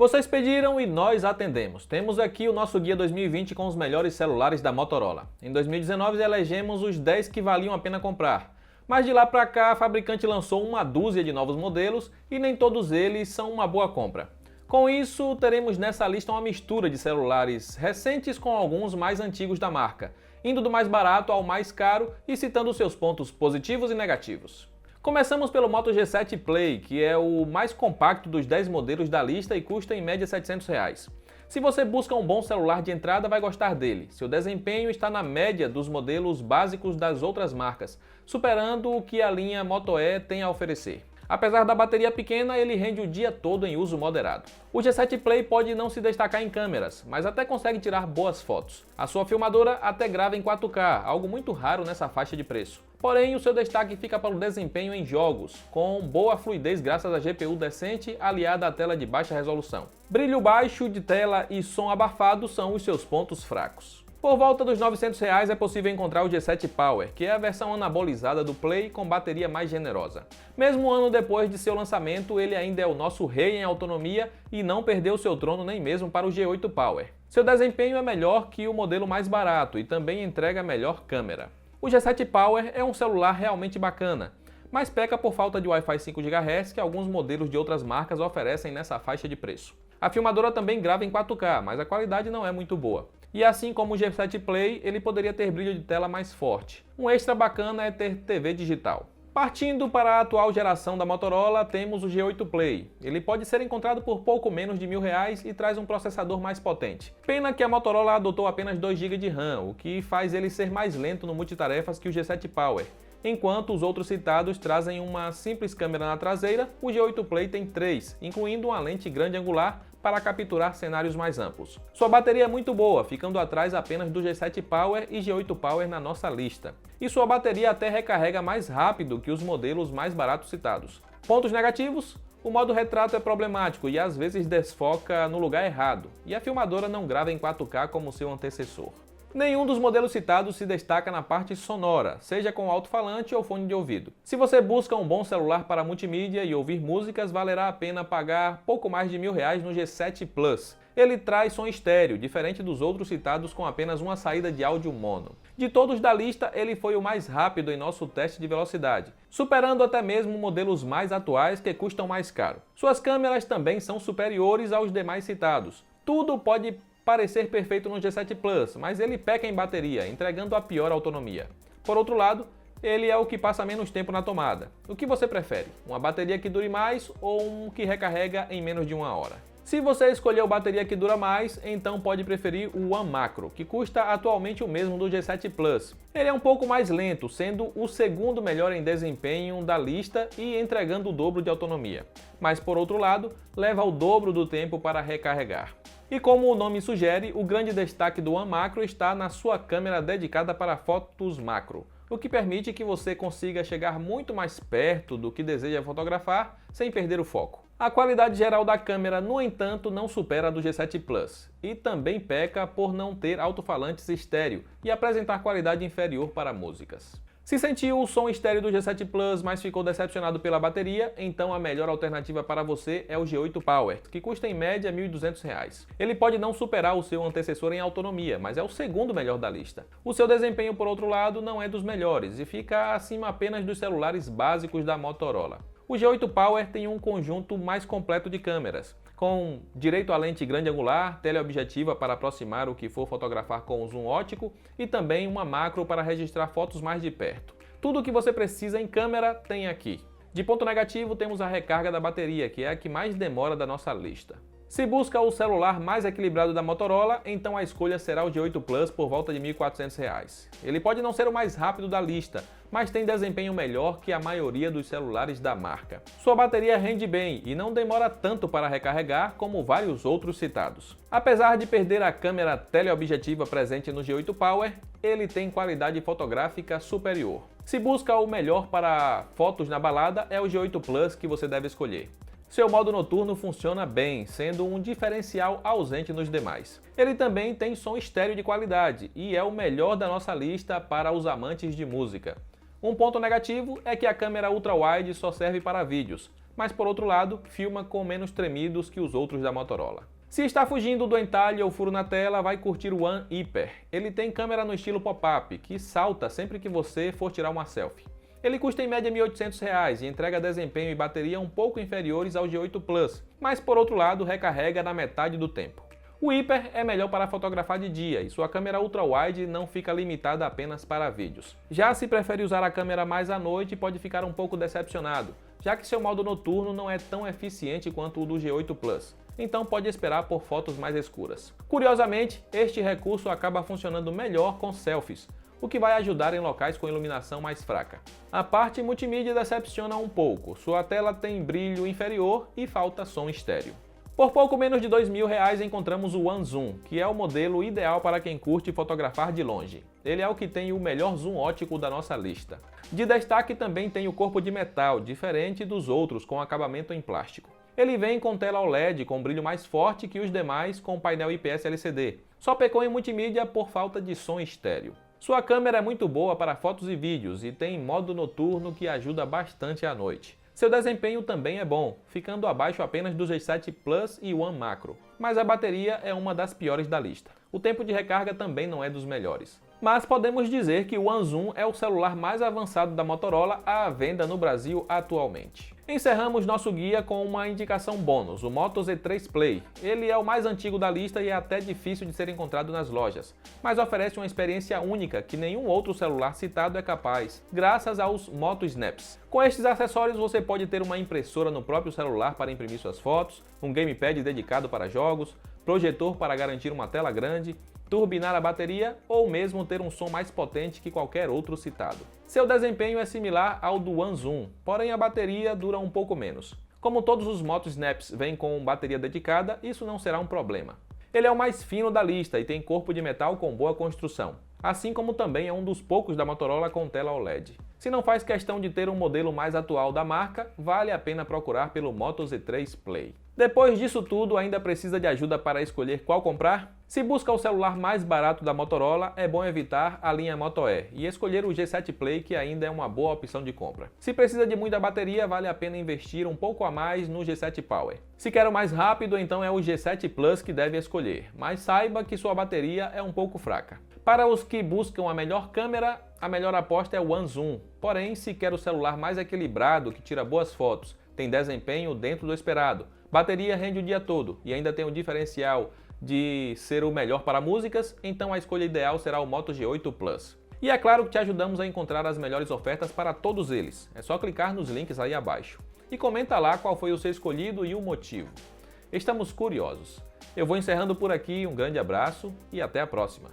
Vocês pediram e nós atendemos. Temos aqui o nosso guia 2020 com os melhores celulares da Motorola. Em 2019 elegemos os 10 que valiam a pena comprar. Mas de lá para cá a fabricante lançou uma dúzia de novos modelos e nem todos eles são uma boa compra. Com isso, teremos nessa lista uma mistura de celulares recentes com alguns mais antigos da marca, indo do mais barato ao mais caro e citando seus pontos positivos e negativos. Começamos pelo Moto G7 Play, que é o mais compacto dos 10 modelos da lista e custa em média R$ 700. Se você busca um bom celular de entrada, vai gostar dele. Seu desempenho está na média dos modelos básicos das outras marcas, superando o que a linha Moto E tem a oferecer. Apesar da bateria pequena, ele rende o dia todo em uso moderado. O G7 Play pode não se destacar em câmeras, mas até consegue tirar boas fotos. A sua filmadora até grava em 4K, algo muito raro nessa faixa de preço. Porém, o seu destaque fica para o desempenho em jogos, com boa fluidez graças à GPU decente aliada à tela de baixa resolução. Brilho baixo de tela e som abafado são os seus pontos fracos. Por volta dos R$ 900 é possível encontrar o G7 Power, que é a versão anabolizada do Play com bateria mais generosa. Mesmo um ano depois de seu lançamento, ele ainda é o nosso rei em autonomia e não perdeu seu trono nem mesmo para o G8 Power. Seu desempenho é melhor que o modelo mais barato e também entrega melhor câmera. O G7 Power é um celular realmente bacana, mas peca por falta de Wi-Fi 5 GHz que alguns modelos de outras marcas oferecem nessa faixa de preço. A filmadora também grava em 4K, mas a qualidade não é muito boa. E assim como o G7 Play, ele poderia ter brilho de tela mais forte. Um extra bacana é ter TV digital. Partindo para a atual geração da Motorola, temos o G8 Play. Ele pode ser encontrado por pouco menos de R$ 1.000 e traz um processador mais potente. Pena que a Motorola adotou apenas 2 GB de RAM, o que faz ele ser mais lento no multitarefas que o G7 Power. Enquanto os outros citados trazem uma simples câmera na traseira, o G8 Play tem 3, incluindo uma lente grande angular para capturar cenários mais amplos. Sua bateria é muito boa, ficando atrás apenas do G7 Power e G8 Power na nossa lista. E sua bateria até recarrega mais rápido que os modelos mais baratos citados. Pontos negativos? O modo retrato é problemático e às vezes desfoca no lugar errado, e a filmadora não grava em 4K como seu antecessor. Nenhum dos modelos citados se destaca na parte sonora, seja com alto-falante ou fone de ouvido. Se você busca um bom celular para multimídia e ouvir músicas, valerá a pena pagar pouco mais de R$ 1.000 no G7 Plus. Ele traz som estéreo, diferente dos outros citados com apenas uma saída de áudio mono. De todos da lista, ele foi o mais rápido em nosso teste de velocidade, superando até mesmo modelos mais atuais que custam mais caro. Suas câmeras também são superiores aos demais citados. Tudo pode parecer perfeito no G7 Plus, mas ele peca em bateria, entregando a pior autonomia. Por outro lado, ele é o que passa menos tempo na tomada. O que você prefere? Uma bateria que dure mais ou um que recarrega em menos de 1 hora? Se você escolheu bateria que dura mais, então pode preferir o One Macro, que custa atualmente o mesmo do G7 Plus. Ele é um pouco mais lento, sendo o segundo melhor em desempenho da lista e entregando o dobro de autonomia. Mas por outro lado, leva o dobro do tempo para recarregar. E como o nome sugere, o grande destaque do One Macro está na sua câmera dedicada para fotos macro, o que permite que você consiga chegar muito mais perto do que deseja fotografar sem perder o foco. A qualidade geral da câmera, no entanto, não supera a do G7 Plus e também peca por não ter alto-falantes estéreo e apresentar qualidade inferior para músicas. Se sentiu o som estéreo do G7 Plus, mas ficou decepcionado pela bateria, então a melhor alternativa para você é o G8 Power, que custa em média R$ 1.200. Ele pode não superar o seu antecessor em autonomia, mas é o segundo melhor da lista. O seu desempenho, por outro lado, não é dos melhores e fica acima apenas dos celulares básicos da Motorola. O G8 Power tem um conjunto mais completo de câmeras, com direito à lente grande angular, teleobjetiva para aproximar o que for fotografar com zoom óptico e também uma macro para registrar fotos mais de perto. Tudo o que você precisa em câmera tem aqui. De ponto negativo, temos a recarga da bateria, que é a que mais demora da nossa lista. Se busca o celular mais equilibrado da Motorola, então a escolha será o G8 Plus por volta de R$ 1.400. Ele pode não ser o mais rápido da lista, mas tem desempenho melhor que a maioria dos celulares da marca. Sua bateria rende bem e não demora tanto para recarregar como vários outros citados. Apesar de perder a câmera teleobjetiva presente no G8 Power, ele tem qualidade fotográfica superior. Se busca o melhor para fotos na balada, é o G8 Plus que você deve escolher. Seu modo noturno funciona bem, sendo um diferencial ausente nos demais. Ele também tem som estéreo de qualidade e é o melhor da nossa lista para os amantes de música. Um ponto negativo é que a câmera ultra-wide só serve para vídeos, mas por outro lado, filma com menos tremidos que os outros da Motorola. Se está fugindo do entalhe ou furo na tela, vai curtir o One Hyper. Ele tem câmera no estilo pop-up, que salta sempre que você for tirar uma selfie. Ele custa em média R$ 1.800 e entrega desempenho e bateria um pouco inferiores ao G8 Plus, mas por outro lado recarrega na metade do tempo. O Hyper é melhor para fotografar de dia e sua câmera ultra-wide não fica limitada apenas para vídeos. Já se prefere usar a câmera mais à noite, pode ficar um pouco decepcionado, já que seu modo noturno não é tão eficiente quanto o do G8 Plus, então pode esperar por fotos mais escuras. Curiosamente, este recurso acaba funcionando melhor com selfies, o que vai ajudar em locais com iluminação mais fraca. A parte multimídia decepciona um pouco, sua tela tem brilho inferior e falta som estéreo. Por pouco menos de R$ 2.000 encontramos o One Zoom, que é o modelo ideal para quem curte fotografar de longe. Ele é o que tem o melhor zoom ótico da nossa lista. De destaque também tem o corpo de metal, diferente dos outros com acabamento em plástico. Ele vem com tela OLED com brilho mais forte que os demais com painel IPS LCD. Só pecou em multimídia por falta de som estéreo. Sua câmera é muito boa para fotos e vídeos e tem modo noturno que ajuda bastante à noite. Seu desempenho também é bom, ficando abaixo apenas do G7 Plus e One Macro, mas a bateria é uma das piores da lista. O tempo de recarga também não é dos melhores. Mas podemos dizer que o One Zoom é o celular mais avançado da Motorola à venda no Brasil atualmente. Encerramos nosso guia com uma indicação bônus, o Moto Z3 Play. Ele é o mais antigo da lista e é até difícil de ser encontrado nas lojas, mas oferece uma experiência única que nenhum outro celular citado é capaz, graças aos Moto Snaps. Com estes acessórios você pode ter uma impressora no próprio celular para imprimir suas fotos, um gamepad dedicado para jogos, projetor para garantir uma tela grande, turbinar a bateria ou mesmo ter um som mais potente que qualquer outro citado. Seu desempenho é similar ao do One Zoom, porém a bateria dura um pouco menos. Como todos os Moto Snaps vêm com bateria dedicada, isso não será um problema. Ele é o mais fino da lista e tem corpo de metal com boa construção, assim como também é um dos poucos da Motorola com tela OLED. Se não faz questão de ter um modelo mais atual da marca, vale a pena procurar pelo Moto Z3 Play. Depois disso tudo, ainda precisa de ajuda para escolher qual comprar? Se busca o celular mais barato da Motorola, é bom evitar a linha Moto E e escolher o G7 Play, que ainda é uma boa opção de compra. Se precisa de muita bateria, vale a pena investir um pouco a mais no G7 Power. Se quer o mais rápido, então é o G7 Plus que deve escolher, mas saiba que sua bateria é um pouco fraca. Para os que buscam a melhor câmera, a melhor aposta é o One Zoom. Porém, se quer o celular mais equilibrado, que tira boas fotos, tem desempenho dentro do esperado, bateria rende o dia todo e ainda tem o diferencial de ser o melhor para músicas, então a escolha ideal será o Moto G8 Plus. E é claro que te ajudamos a encontrar as melhores ofertas para todos eles. É só clicar nos links aí abaixo. E comenta lá qual foi o seu escolhido e o motivo. Estamos curiosos. Eu vou encerrando por aqui, um grande abraço e até a próxima.